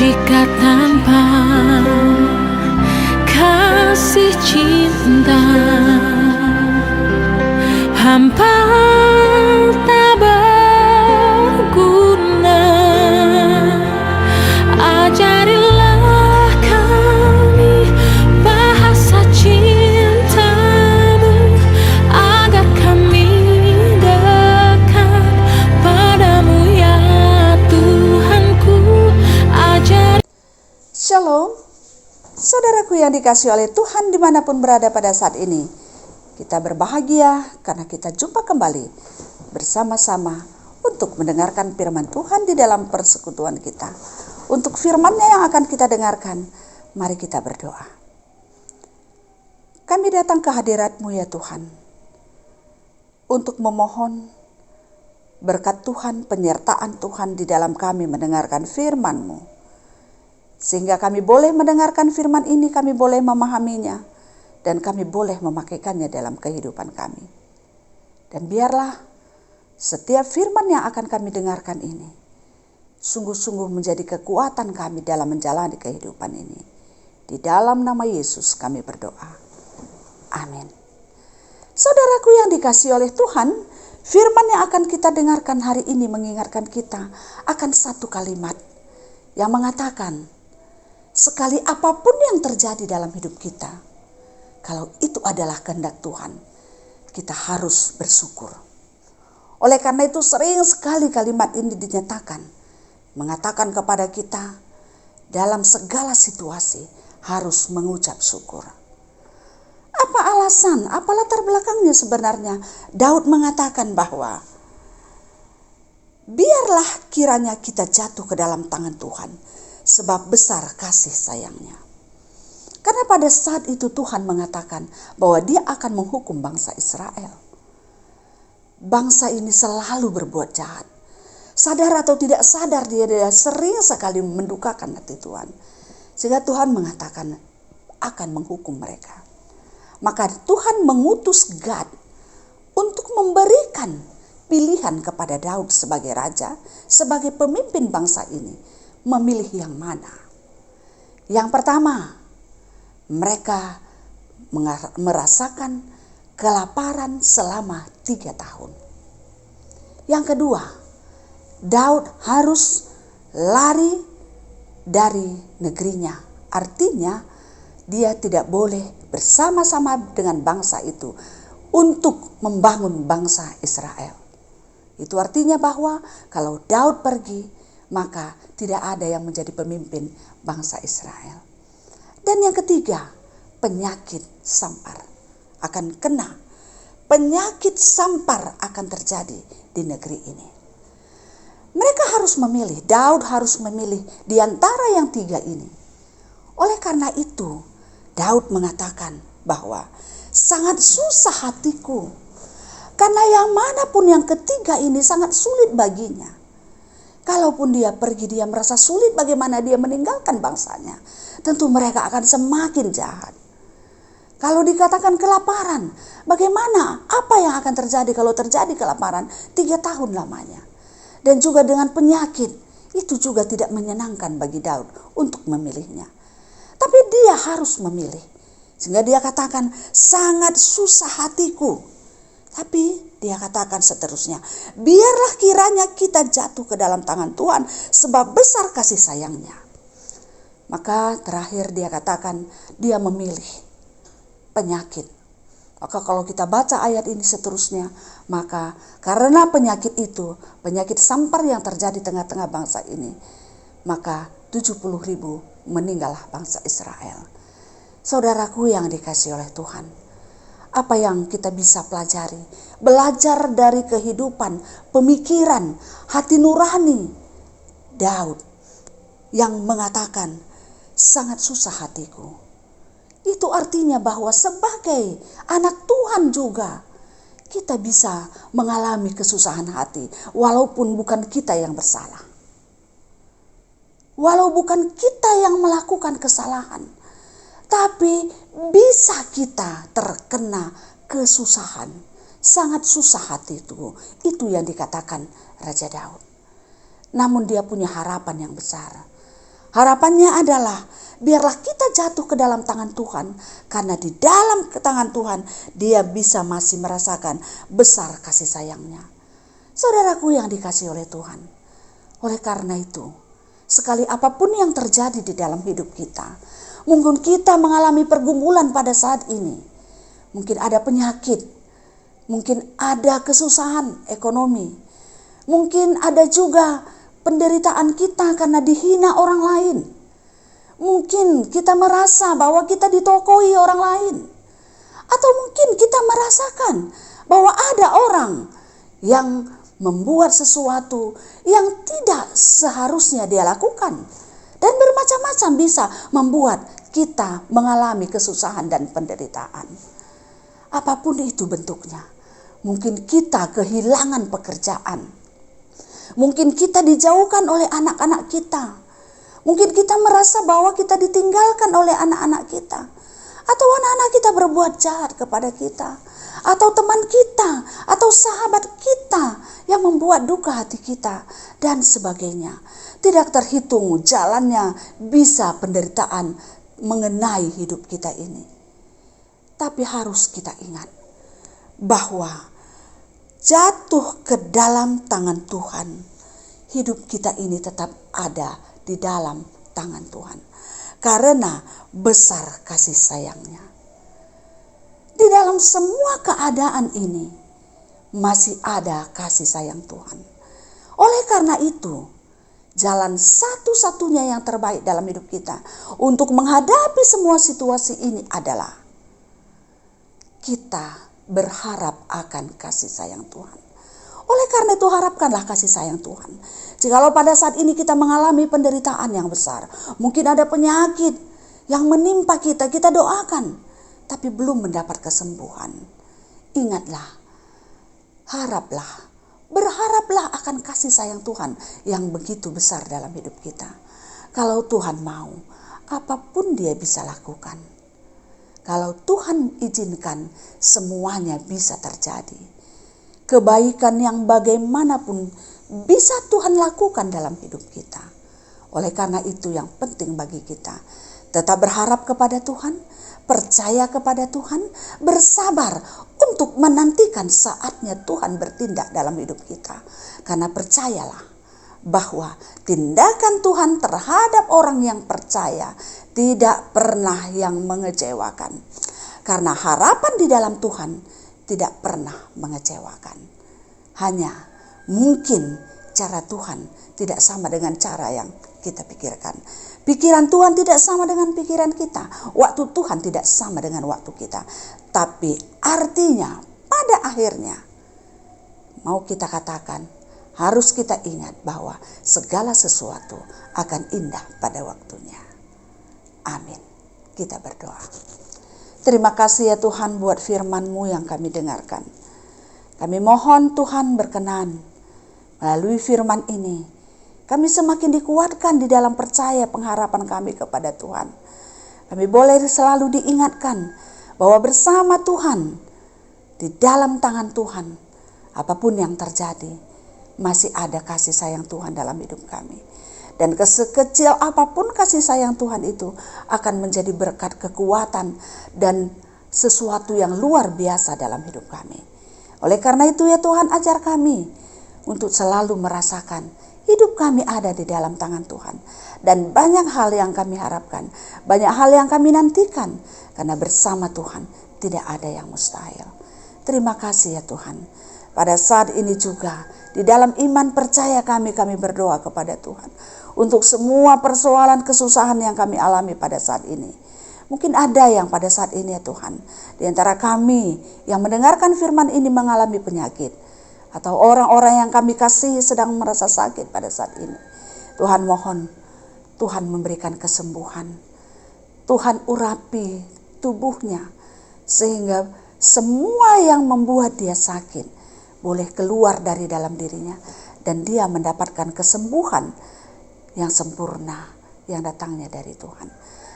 Jika tanpa kasih cinta, hampa tak berguna. Ajarilah kami bahasa cintamu, agar kami dekat padamu ya Tuhanku. Shalom, saudaraku yang dikasihi oleh Tuhan dimanapun berada pada saat ini. Kita berbahagia karena kita jumpa kembali bersama-sama untuk mendengarkan firman Tuhan di dalam persekutuan kita. Untuk firman-Nya yang akan kita dengarkan, mari kita berdoa. Kami datang ke hadirat-Mu ya Tuhan, untuk memohon berkat Tuhan, penyertaan Tuhan di dalam kami mendengarkan firman-Mu. Sehingga kami boleh mendengarkan firman ini, kami boleh memahaminya, dan kami boleh memakaikannya dalam kehidupan kami. Dan biarlah setiap firman yang akan kami dengarkan ini sungguh-sungguh menjadi kekuatan kami dalam menjalani kehidupan ini. Di dalam nama Yesus kami berdoa. Amin. Saudaraku yang dikasihi oleh Tuhan, firman yang akan kita dengarkan hari ini mengingatkan kita akan satu kalimat yang mengatakan, sekali apapun yang terjadi dalam hidup kita, kalau itu adalah kehendak Tuhan, kita harus bersyukur. Oleh karena itu sering sekali kalimat ini dinyatakan, mengatakan kepada kita dalam segala situasi harus mengucap syukur. Apa alasan, apa latar belakangnya sebenarnya Daud mengatakan bahwa biarlah kiranya kita jatuh ke dalam tangan Tuhan, sebab besar kasih sayangnya. Karena pada saat itu Tuhan mengatakan bahwa Dia akan menghukum bangsa Israel. Bangsa ini selalu berbuat jahat. Sadar atau tidak sadar dia sering sekali mendukakan hati Tuhan. Sehingga Tuhan mengatakan akan menghukum mereka. Maka Tuhan mengutus Gad untuk memberikan pilihan kepada Daud sebagai raja, sebagai pemimpin bangsa ini. Memilih yang mana? Yang pertama, mereka merasakan kelaparan selama 3 tahun. Yang kedua, Daud harus lari dari negerinya. Artinya, dia tidak boleh bersama-sama dengan bangsa itu untuk membangun bangsa Israel. Itu artinya bahwa kalau Daud pergi, maka tidak ada yang menjadi pemimpin bangsa Israel. Dan yang ketiga, penyakit sampar akan kena. Penyakit sampar akan terjadi di negeri ini. Mereka harus memilih, Daud harus memilih di antara yang 3 ini. Oleh karena itu, Daud mengatakan bahwa sangat susah hatiku. Karena yang manapun yang ketiga ini sangat sulit baginya. Kalaupun dia pergi, dia merasa sulit bagaimana dia meninggalkan bangsanya. Tentu mereka akan semakin jahat. Kalau dikatakan kelaparan, bagaimana? Apa yang akan terjadi kalau terjadi kelaparan 3 tahun lamanya? Dan juga dengan penyakit, itu juga tidak menyenangkan bagi Daud untuk memilihnya. Tapi dia harus memilih. Sehingga dia katakan, sangat susah hatiku. Tapi dia katakan seterusnya, biarlah kiranya kita jatuh ke dalam tangan Tuhan, sebab besar kasih sayangnya. Maka terakhir dia katakan, dia memilih penyakit. Maka kalau kita baca ayat ini seterusnya, maka karena penyakit itu, penyakit sampar yang terjadi di tengah-tengah bangsa ini, maka 70.000 meninggallah bangsa Israel. Saudaraku yang dikasihi oleh Tuhan, apa yang kita bisa pelajari? Belajar dari kehidupan, pemikiran, hati nurani Daud yang mengatakan, sangat susah hatiku. Itu artinya bahwa sebagai anak Tuhan juga, kita bisa mengalami kesusahan hati, walaupun bukan kita yang bersalah. Walau bukan kita yang melakukan kesalahan, tapi bisa kita terkena kesusahan. Sangat susah hati itu. Itu yang dikatakan Raja Daud. Namun dia punya harapan yang besar. Harapannya adalah biarlah kita jatuh ke dalam tangan Tuhan, karena di dalam tangan Tuhan Dia bisa masih merasakan besar kasih sayangnya. Saudaraku yang dikasihi oleh Tuhan, oleh karena itu, sekali apapun yang terjadi di dalam hidup kita, mungkin kita mengalami pergumulan pada saat ini, mungkin ada penyakit, mungkin ada kesusahan ekonomi, mungkin ada juga penderitaan kita karena dihina orang lain. Mungkin kita merasa bahwa kita ditokoi orang lain. Atau mungkin kita merasakan bahwa ada orang yang membuat sesuatu yang tidak seharusnya dia lakukan. Dan bermacam-macam bisa membuat kita mengalami kesusahan dan penderitaan. Apapun itu bentuknya. Mungkin kita kehilangan pekerjaan. Mungkin kita dijauhkan oleh anak-anak kita. Mungkin kita merasa bahwa kita ditinggalkan oleh anak-anak kita. Atau anak-anak kita berbuat jahat kepada kita. Atau teman kita, atau sahabat kita yang membuat duka hati kita. Dan sebagainya. Tidak terhitung jalannya bisa penderitaan mengenai hidup kita ini. Tapi harus kita ingat bahwa jatuh ke dalam tangan Tuhan, hidup kita ini tetap ada di dalam tangan Tuhan. Karena besar kasih sayangnya. Di dalam semua keadaan ini masih ada kasih sayang Tuhan. Oleh karena itu, jalan satu-satunya yang terbaik dalam hidup kita untuk menghadapi semua situasi ini adalah kita berharap akan kasih sayang Tuhan. Oleh karena itu harapkanlah kasih sayang Tuhan. Jikalau pada saat ini kita mengalami penderitaan yang besar, mungkin ada penyakit yang menimpa kita, kita doakan, tapi belum mendapat kesembuhan. Ingatlah, haraplah, berharaplah akan kasih sayang Tuhan yang begitu besar dalam hidup kita. Kalau Tuhan mau, apapun Dia bisa lakukan. Kalau Tuhan izinkan, semuanya bisa terjadi. Kebaikan yang bagaimanapun bisa Tuhan lakukan dalam hidup kita. Oleh karena itu yang penting bagi kita, tetap berharap kepada Tuhan, percaya kepada Tuhan, bersabar untuk menantikan saatnya Tuhan bertindak dalam hidup kita. Karena percayalah bahwa tindakan Tuhan terhadap orang yang percaya tidak pernah yang mengecewakan. Karena harapan di dalam Tuhan tidak pernah mengecewakan. Hanya mungkin cara Tuhan tidak sama dengan cara yang kita pikirkan. Pikiran Tuhan tidak sama dengan pikiran kita. Waktu Tuhan tidak sama dengan waktu kita. Tapi artinya pada akhirnya mau kita katakan, harus kita ingat bahwa segala sesuatu akan indah pada waktunya. Amin. Kita berdoa. Terima kasih ya Tuhan buat firman-Mu yang kami dengarkan. Kami mohon Tuhan berkenan melalui firman ini, kami semakin dikuatkan di dalam percaya pengharapan kami kepada Tuhan. Kami boleh selalu diingatkan bahwa bersama Tuhan, di dalam tangan Tuhan, apapun yang terjadi, masih ada kasih sayang Tuhan dalam hidup kami. Dan sekecil apapun kasih sayang Tuhan itu akan menjadi berkat kekuatan dan sesuatu yang luar biasa dalam hidup kami. Oleh karena itu ya Tuhan, ajar kami untuk selalu merasakan hidup kami ada di dalam tangan Tuhan. Dan banyak hal yang kami harapkan, banyak hal yang kami nantikan, karena bersama Tuhan tidak ada yang mustahil. Terima kasih ya Tuhan. Pada saat ini juga, di dalam iman percaya kami berdoa kepada Tuhan. Untuk semua persoalan kesusahan yang kami alami pada saat ini. Mungkin ada yang pada saat ini ya Tuhan, di antara kami yang mendengarkan firman ini mengalami penyakit. Atau orang-orang yang kami kasihi sedang merasa sakit pada saat ini. Tuhan mohon, Tuhan memberikan kesembuhan. Tuhan urapi tubuhnya. Sehingga semua yang membuat dia sakit boleh keluar dari dalam dirinya. Dan dia mendapatkan kesembuhan yang sempurna yang datangnya dari Tuhan.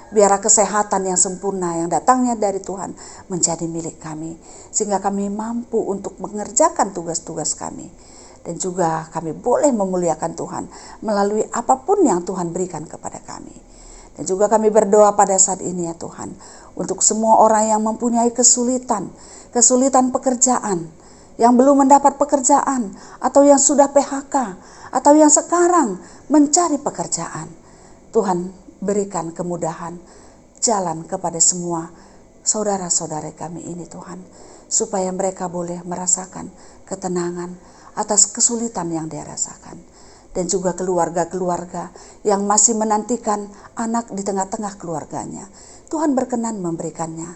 Biarlah kesehatan yang sempurna yang datangnya dari Tuhan menjadi milik kami. Sehingga kami mampu untuk mengerjakan tugas-tugas kami. Dan juga kami boleh memuliakan Tuhan melalui apapun yang Tuhan berikan kepada kami. Dan juga kami berdoa pada saat ini ya Tuhan, untuk semua orang yang mempunyai kesulitan pekerjaan, yang belum mendapat pekerjaan, atau yang sudah PHK, atau yang sekarang mencari pekerjaan. Tuhan, berikan kemudahan jalan kepada semua saudara-saudara kami ini Tuhan, supaya mereka boleh merasakan ketenangan atas kesulitan yang dia rasakan. Dan juga keluarga-keluarga yang masih menantikan anak di tengah-tengah keluarganya, Tuhan berkenan memberikannya.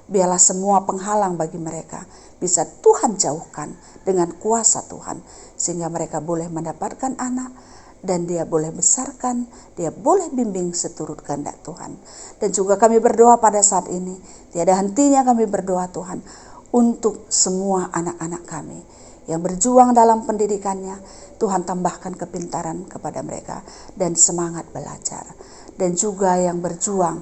Biarlah semua penghalang bagi mereka bisa Tuhan jauhkan dengan kuasa Tuhan, sehingga mereka boleh mendapatkan anak, dan dia boleh besarkan, dia boleh bimbing seturut kehendak Tuhan. Dan juga kami berdoa pada saat ini, tiada hentinya kami berdoa Tuhan, untuk semua anak-anak kami yang berjuang dalam pendidikannya. Tuhan tambahkan kepintaran kepada mereka dan semangat belajar. Dan juga yang berjuang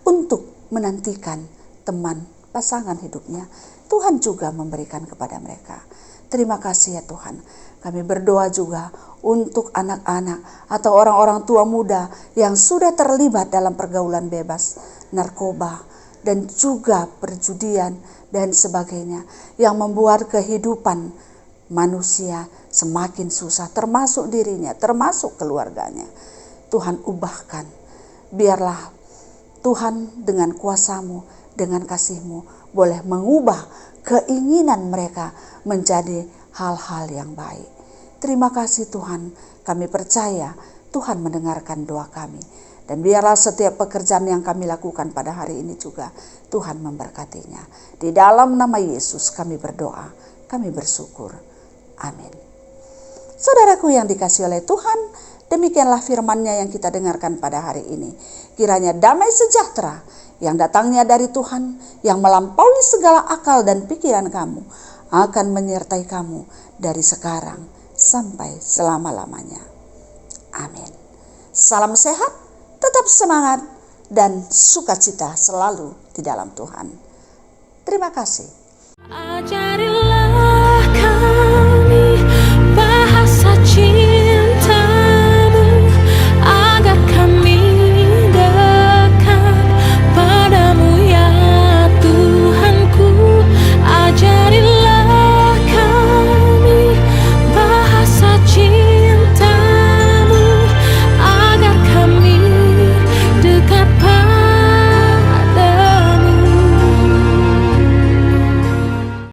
untuk menantikan teman pasangan hidupnya, Tuhan juga memberikan kepada mereka. Terima kasih ya Tuhan. Kami berdoa juga untuk anak-anak atau orang-orang tua muda yang sudah terlibat dalam pergaulan bebas, narkoba, dan juga perjudian dan sebagainya, yang membuat kehidupan manusia semakin susah, termasuk dirinya, termasuk keluarganya. Tuhan ubahkan, biarlah Tuhan dengan kuasa-Mu, dengan kasih-Mu boleh mengubah keinginan mereka menjadi hal-hal yang baik. Terima kasih Tuhan, kami percaya Tuhan mendengarkan doa kami. Dan biarlah setiap pekerjaan yang kami lakukan pada hari ini juga Tuhan memberkatinya. Di dalam nama Yesus kami berdoa, kami bersyukur. Amin. Saudaraku yang dikasihi oleh Tuhan, demikianlah firman-Nya yang kita dengarkan pada hari ini. Kiranya damai sejahtera yang datangnya dari Tuhan, yang melampaui segala akal dan pikiran kamu, akan menyertai kamu dari sekarang sampai selama-lamanya. Amin. Salam sehat, tetap semangat, dan sukacita selalu di dalam Tuhan. Terima kasih. Ajarilah